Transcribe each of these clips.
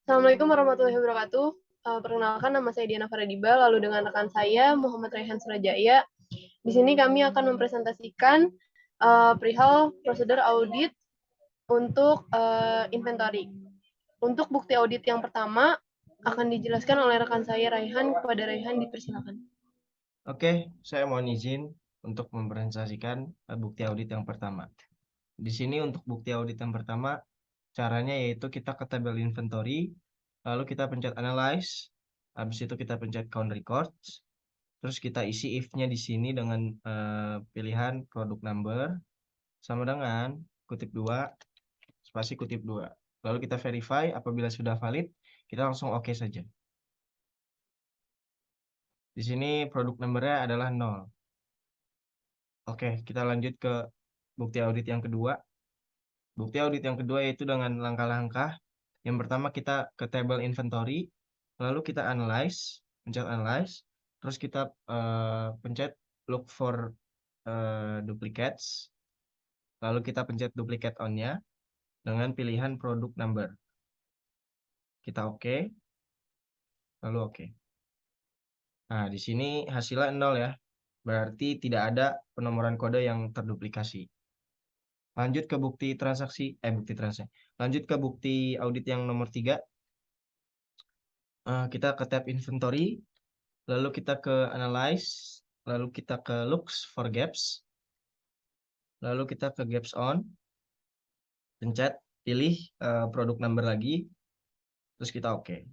Assalamualaikum warahmatullahi wabarakatuh. Perkenalkan nama saya Diana Faradiba, lalu dengan rekan saya Muhammad Raihan Surajaya. Di sini kami akan mempresentasikan perihal prosedur audit untuk inventory. Untuk bukti audit yang pertama akan dijelaskan oleh rekan saya Raihan. Kepada Raihan dipersilakan. Oke, saya mohon izin untuk mempresentasikan bukti audit yang pertama. Di sini untuk bukti audit yang pertama, caranya yaitu kita ke tabel inventory, lalu kita pencet analyze, habis itu kita pencet count records, terus kita isi if-nya di sini dengan pilihan product number, sama dengan kutip 2, spasi kutip 2. Lalu kita verify, apabila sudah valid, kita langsung oke saja. Di sini produk number-nya adalah 0. Oke, kita lanjut ke bukti audit yang kedua. Bukti audit yang kedua yaitu dengan langkah-langkah. Yang pertama kita ke table inventory, lalu kita analyze, pencet analyze, terus kita pencet look for duplicates, lalu kita pencet duplicate on-nya dengan pilihan product number. Kita oke, lalu oke. Nah, di sini hasilnya 0 ya, berarti tidak ada penomoran kode yang terduplikasi. Lanjut ke bukti transaksi, lanjut ke bukti audit yang nomor 3. Kita ke tab inventory, lalu kita ke analyze, lalu kita ke looks for gaps, lalu kita ke gaps on, pencet, pilih produk number lagi, terus kita oke.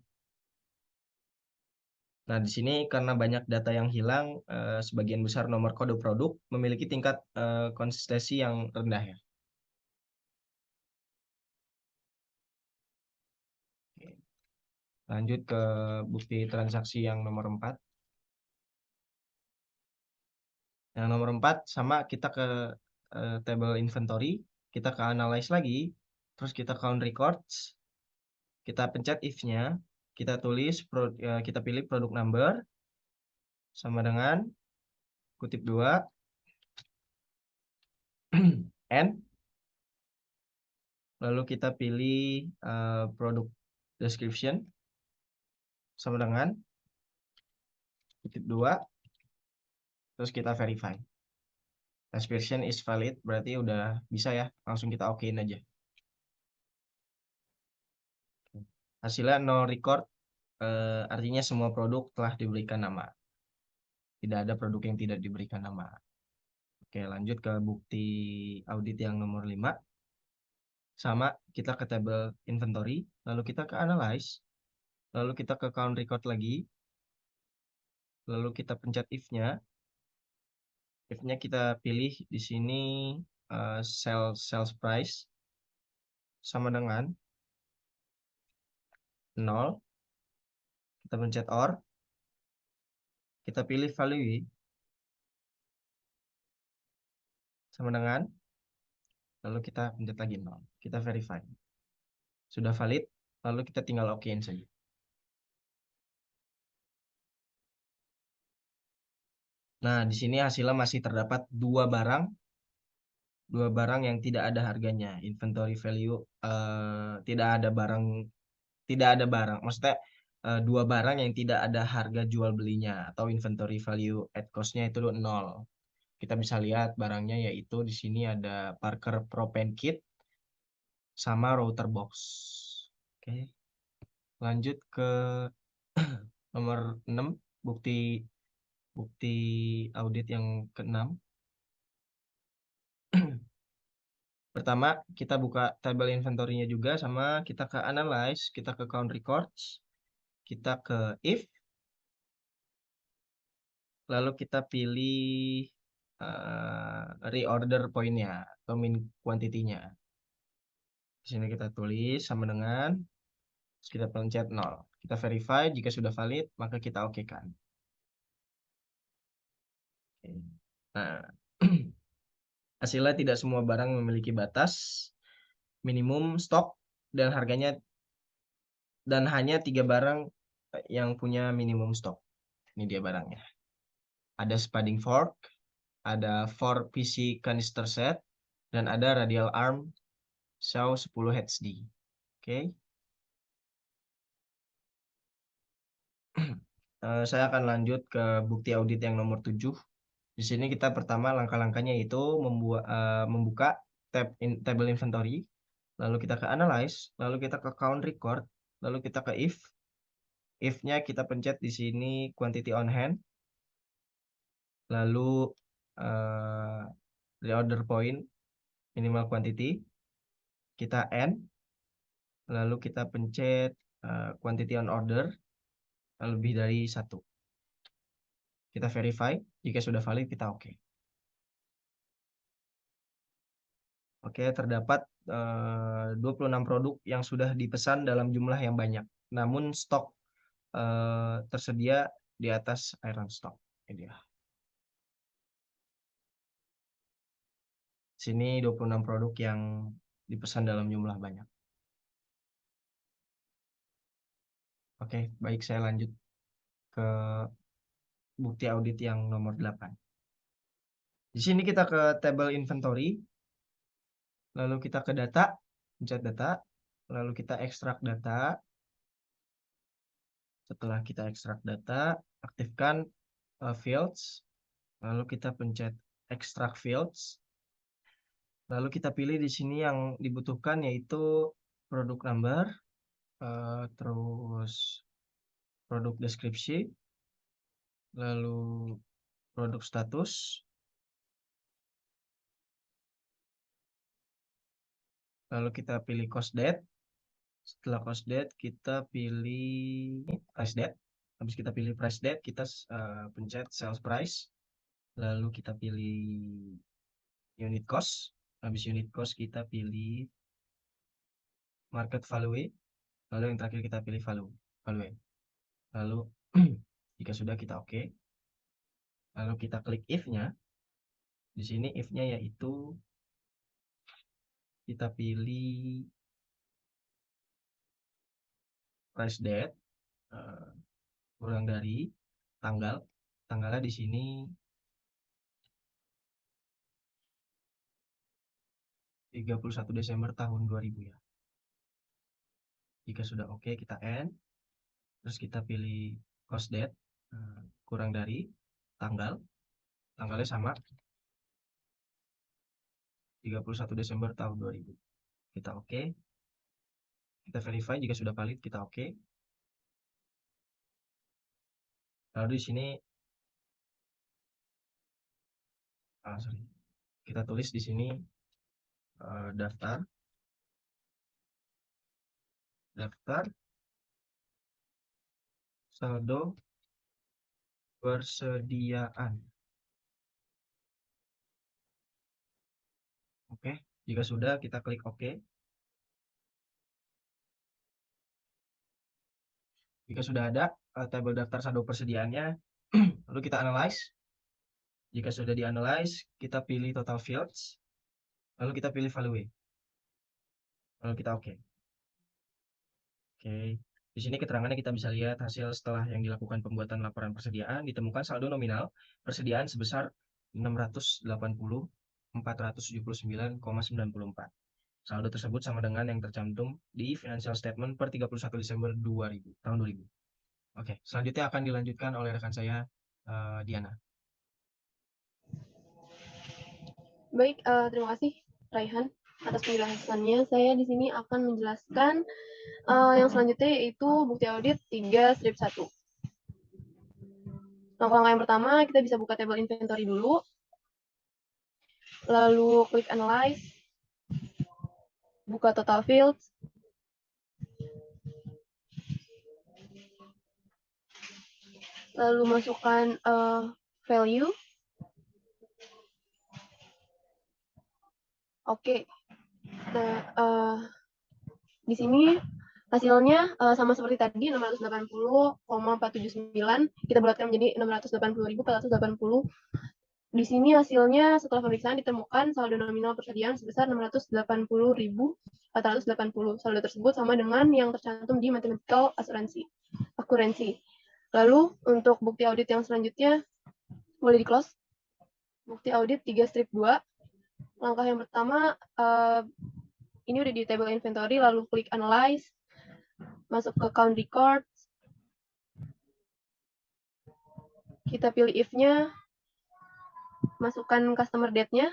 Nah, di sini karena banyak data yang hilang, sebagian besar nomor kode produk memiliki tingkat konsistensi yang rendah ya. Lanjut ke bukti transaksi yang nomor 4. Yang nomor 4 sama kita ke table inventory, kita ke analyze lagi, terus kita count records, kita pencet if-nya, kita pilih produk number sama dengan kutip 2 and lalu kita pilih produk description sama dengan kutip 2, terus kita verify. Description is valid, berarti udah bisa ya, langsung kita okein aja. Hasilnya no record, artinya semua produk telah diberikan nama. Tidak ada produk yang tidak diberikan nama. Oke, lanjut ke bukti audit yang nomor 5. Sama, kita ke table inventory, lalu kita ke analyze, lalu kita ke count record lagi, lalu kita pencet if-nya. If-nya kita pilih di sini sales price sama dengan 0. Kita pencet OR, kita pilih value sama dengan, lalu kita pencet lagi 0. Kita verify. Sudah valid, lalu kita tinggal okein saja. Nah, di sini hasilnya masih terdapat dua barang yang tidak ada harganya. Inventory value tidak ada barang. Maksudnya dua barang yang tidak ada harga jual belinya atau inventory value at cost-nya itu 0. Kita bisa lihat barangnya yaitu di sini ada Parker Propane Kit sama router box. Oke. Lanjut ke nomor 6, bukti audit yang ke-6. Pertama, kita buka tabel inventory-nya juga, sama kita ke analyze, kita ke count records, kita ke if, lalu kita pilih reorder point-nya atau min quantity-nya. Di sini kita tulis sama dengan, terus kita pencet 0. Kita verify, jika sudah valid, maka kita okekan. Oke. Nah, hasilnya tidak semua barang memiliki batas minimum stok dan harganya, dan hanya 3 barang yang punya minimum stok. Ini dia barangnya. Ada spading fork, ada 4 PC canister set, dan ada radial arm saw 10 HD. Oke. Saya akan lanjut ke bukti audit yang nomor 7. Di sini kita pertama langkah-langkahnya itu membuka table inventory, lalu kita ke analyze, lalu kita ke count record, lalu kita ke if. If-nya kita pencet di sini quantity on hand, lalu reorder point minimal quantity, kita end, lalu kita pencet quantity on order lebih dari 1. Kita verify, jika sudah valid kita oke. Oke, terdapat 26 produk yang sudah dipesan dalam jumlah yang banyak. Namun stok tersedia di atas iron stock. Ini ya. Sini 26 produk yang dipesan dalam jumlah banyak. Oke, baik, saya lanjut ke bukti audit yang nomor 8. Di sini kita ke table inventory, lalu kita ke data, pencet data, lalu kita ekstrak data. Setelah kita ekstrak data, aktifkan fields, lalu kita pencet extract fields. Lalu kita pilih di sini yang dibutuhkan yaitu produk number, terus produk deskripsi, lalu produk status, lalu kita pilih cost date. Setelah cost date kita pilih price date. Habis kita pilih price date, kita pencet sales price, lalu kita pilih unit cost. Habis unit cost kita pilih market value, lalu yang terakhir kita pilih value. Lalu jika sudah kita oke. Lalu kita klik if-nya. Di sini if-nya yaitu kita pilih price date kurang dari tanggalnya di sini 31 Desember tahun 2000 ya. Jika sudah oke, kita end. Terus kita pilih cost date kurang dari tanggalnya sama 31 Desember tahun 2000. Kita oke. Kita verify jika sudah valid, kita oke. Lalu di sini kita tulis di sini daftar saldo persediaan. Oke, jika sudah kita klik oke. Jika sudah ada tabel daftar saldo persediaannya, lalu kita analyze. Jika sudah dianalyze, kita pilih total fields, lalu kita pilih value, lalu kita oke. Oke, di sini keterangannya kita bisa lihat hasil setelah yang dilakukan pembuatan laporan persediaan, ditemukan saldo nominal persediaan sebesar 680.479,94. Saldo tersebut sama dengan yang tercantum di financial statement per 31 Desember 2000, tahun 2000. Oke, selanjutnya akan dilanjutkan oleh rekan saya, Diana. Baik, terima kasih Raihan atas penjelasannya. Saya di sini akan menjelaskan yang selanjutnya yaitu bukti audit 3/1. Langkah yang pertama, kita bisa buka table inventory dulu. Lalu klik analyze. Buka total fields. Lalu masukkan value. Oke. Nah, di sini hasilnya sama seperti tadi 680,479 kita bulatkan menjadi 680.480. Di sini hasilnya setelah pemeriksaan ditemukan saldo nominal persediaan sebesar 680.480. Saldo tersebut sama dengan yang tercantum di mathematical accuracy. Lalu untuk bukti audit yang selanjutnya boleh di close. Bukti audit 3/2. Langkah yang pertama ini udah di table inventory, lalu klik analyze, masuk ke count records, Kita pilih if-nya, masukkan customer date-nya,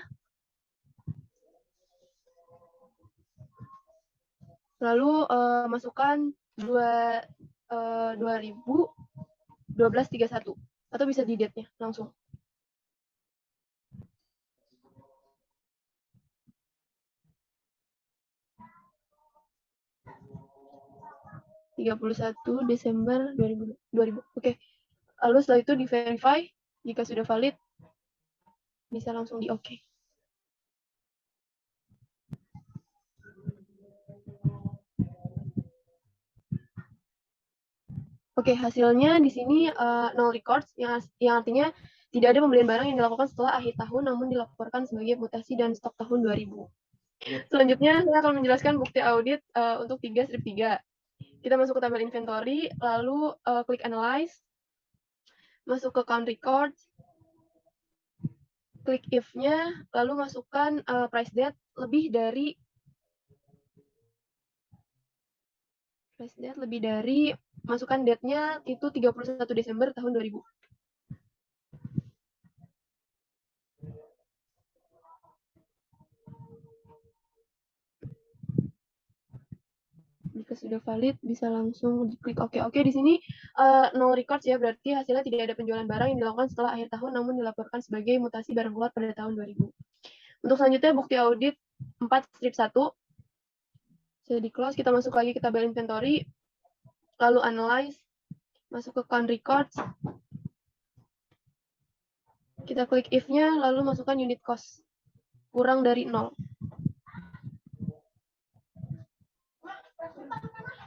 lalu masukkan 2012-31, atau bisa di date-nya langsung. Desember 2000. Oke. Lalu setelah itu di verify, jika sudah valid, bisa langsung di oke. Oke, hasilnya di sini null records, yang artinya tidak ada pembelian barang yang dilakukan setelah akhir tahun, namun dilaporkan sebagai mutasi dan stok tahun 2000. Selanjutnya, saya akan menjelaskan bukti audit untuk 3-3. Kita masuk ke tabel inventory, lalu klik analyze, masuk ke count records, klik if-nya, lalu masukkan price date lebih dari masukkan date-nya itu 31 Desember tahun 2000. Jika sudah valid, bisa langsung diklik oke. Oke, di sini null records ya, berarti hasilnya tidak ada penjualan barang yang dilakukan setelah akhir tahun, namun dilaporkan sebagai mutasi barang keluar pada tahun 2000. Untuk selanjutnya, bukti audit 4-1. Sudah di-close, kita masuk lagi ke tabel inventory, lalu analyze, masuk ke count records, kita klik if-nya, lalu masukkan unit cost, kurang dari 0.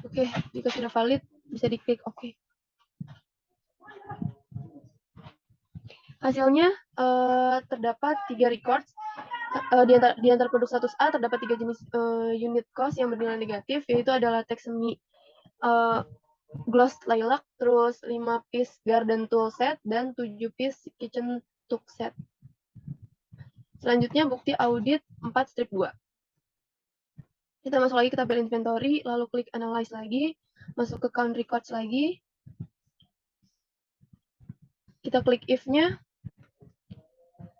Oke, jika sudah valid, bisa diklik oke. Hasilnya terdapat 3 records. Di antara produk status A terdapat 3 jenis unit cost yang bernilai negatif, yaitu adalah latex semi gloss lilac, terus 5 piece garden tool set, dan 7 piece kitchen tool set. Selanjutnya bukti audit 4-2. Kita masuk lagi ke tabel inventory, lalu klik analyze lagi, masuk ke count records lagi. Kita klik if-nya,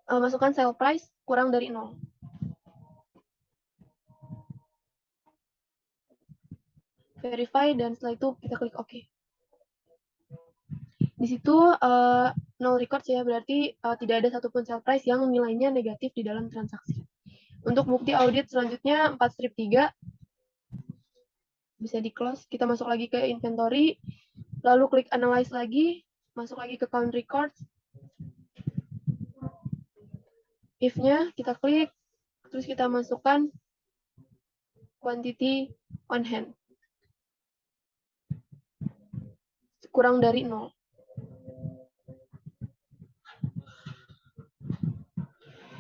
masukkan sale price kurang dari 0. Verify, dan setelah itu kita klik OK. Di situ null records ya, berarti tidak ada satupun sale price yang nilainya negatif di dalam transaksi. Untuk bukti audit selanjutnya 4-3, bisa di-close. Kita masuk lagi ke inventory, lalu klik analyze lagi, masuk lagi ke count records. If-nya kita klik, terus kita masukkan quantity on hand. Kurang dari 0.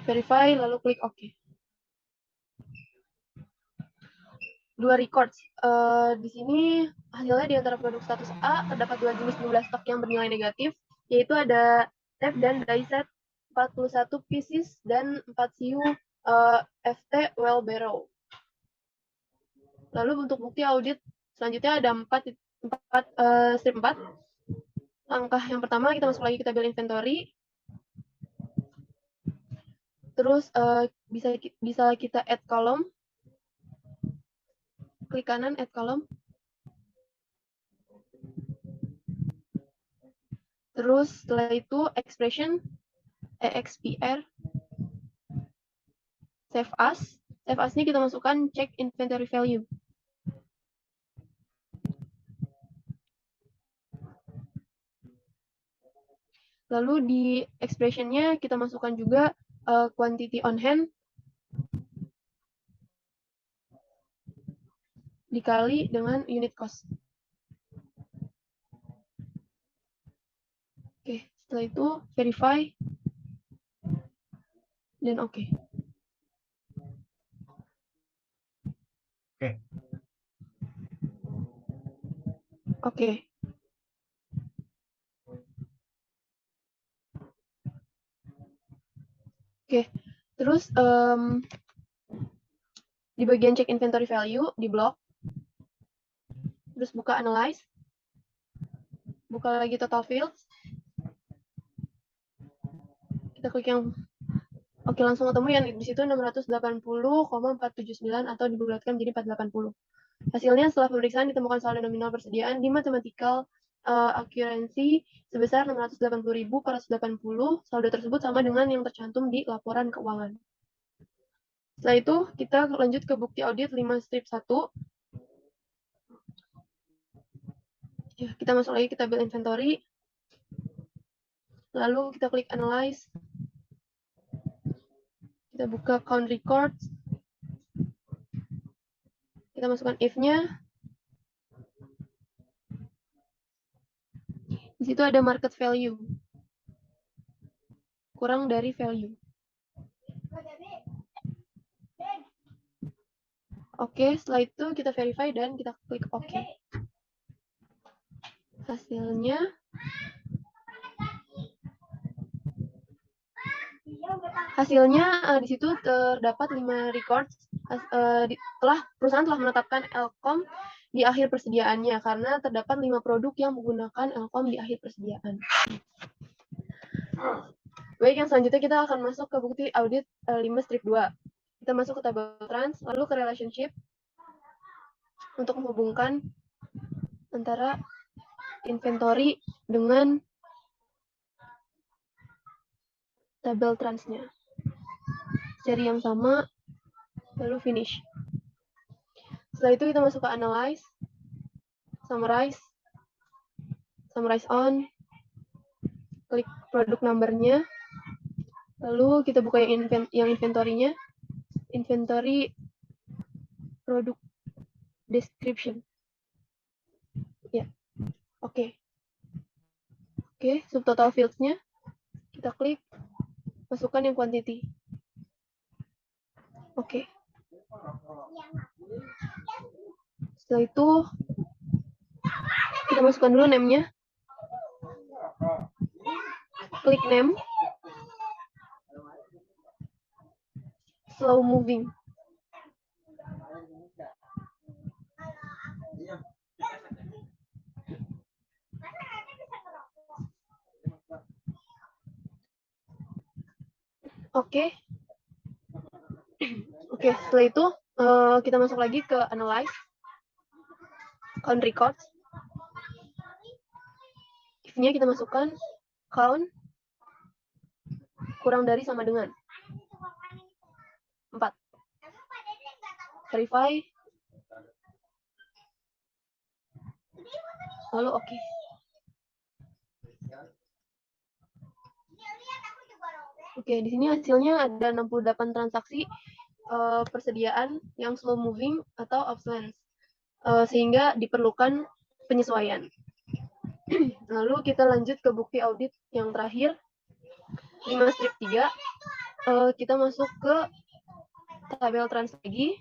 Verify, lalu klik OK. 2 records. Di sini hasilnya di antara produk status A terdapat 2 jenis jumlah stok yang bernilai negatif, yaitu ada tape dan die set 41 pieces dan 4 siu FT well barrow. Lalu untuk bukti audit selanjutnya ada 4. Langkah yang pertama, kita masuk lagi ke tabel inventory. Terus bisa kita add column. Klik kanan add column. Terus setelah itu expression, EXPR, save as. Save as-nya kita masukkan check inventory value. Lalu di expression-nya kita masukkan juga quantity on hand dikali dengan unit cost. Oke, setelah itu verify dan oke. Oke. Oke, terus di bagian check inventory value di blok, terus buka analyze, buka lagi total fields, Kita klik yang oke, langsung ketemu yang di situ 680,479 atau dibulatkan menjadi 480. Hasilnya setelah pemeriksaan ditemukan saldo nominal persediaan di mathematical accuracy sebesar 680.480. Saldo tersebut sama dengan yang tercantum di laporan keuangan. Setelah itu, kita lanjut ke bukti audit 5-1. Ya, kita masuk lagi ke tabel inventory. Lalu kita klik analyze. Kita buka count records. Kita masukkan if-nya. Di situ ada market value. Kurang dari value. Oke, setelah itu kita verify dan kita klik OK. Hasilnya di situ terdapat 5 records. Perusahaan telah menetapkan Elcom di akhir persediaannya karena terdapat 5 produk yang menggunakan Elcom di akhir persediaan. Baik, yang selanjutnya kita akan masuk ke bukti audit 5-2. Kita masuk ke tabel trans, lalu ke relationship untuk menghubungkan antara inventory dengan tabel transnya. Cari yang sama, lalu finish. Setelah itu kita masuk ke analyze, summarize on, klik produk number-nya, lalu kita buka yang inventory-nya, inventory product description. Ya, oke. Oke, subtotal fields-nya, kita klik, masukkan yang quantity. Oke. Setelah itu, kita masukkan dulu name-nya. Klik name. Slow moving. Oke. Oke, setelah itu kita masuk lagi ke analyze. Count records. If-nya kita masukkan count kurang dari sama dengan 4. Verify. Lalu oke. Oke, di sini hasilnya ada 68 transaksi persediaan yang slow moving atau obsolescence, sehingga diperlukan penyesuaian. Lalu kita lanjut ke bukti audit yang terakhir, 5-3. Kita masuk ke tabel trans lagi.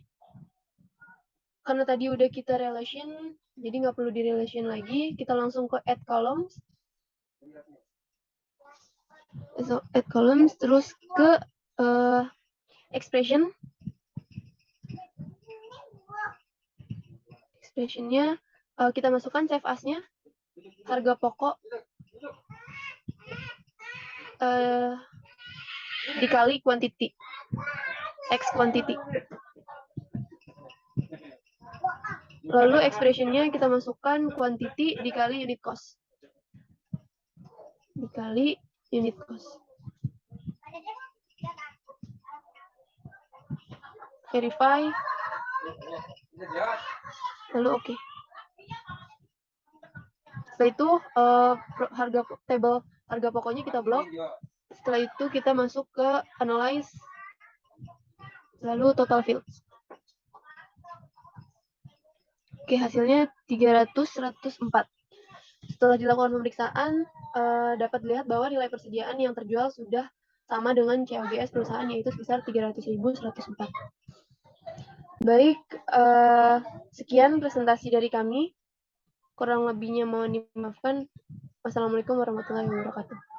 Karena tadi udah kita relation, jadi nggak perlu di relation lagi. Kita langsung ke add columns. So, add columns, terus ke expression. Expression-nya kita masukkan save as-nya, harga pokok dikali quantity, X quantity. Lalu expression-nya kita masukkan quantity dikali unit cost. Dikali unit cost. Verify. Lalu oke. Setelah itu harga pokoknya kita blok. Setelah itu kita masuk ke analyze. Lalu total fields. Oke, hasilnya 300-104. Setelah dilakukan pemeriksaan, dapat dilihat bahwa nilai persediaan yang terjual sudah sama dengan COGS perusahaan, yaitu sebesar 300.104. Baik, sekian presentasi dari kami. Kurang lebihnya mohon dimaafkan. Wassalamualaikum warahmatullahi wabarakatuh.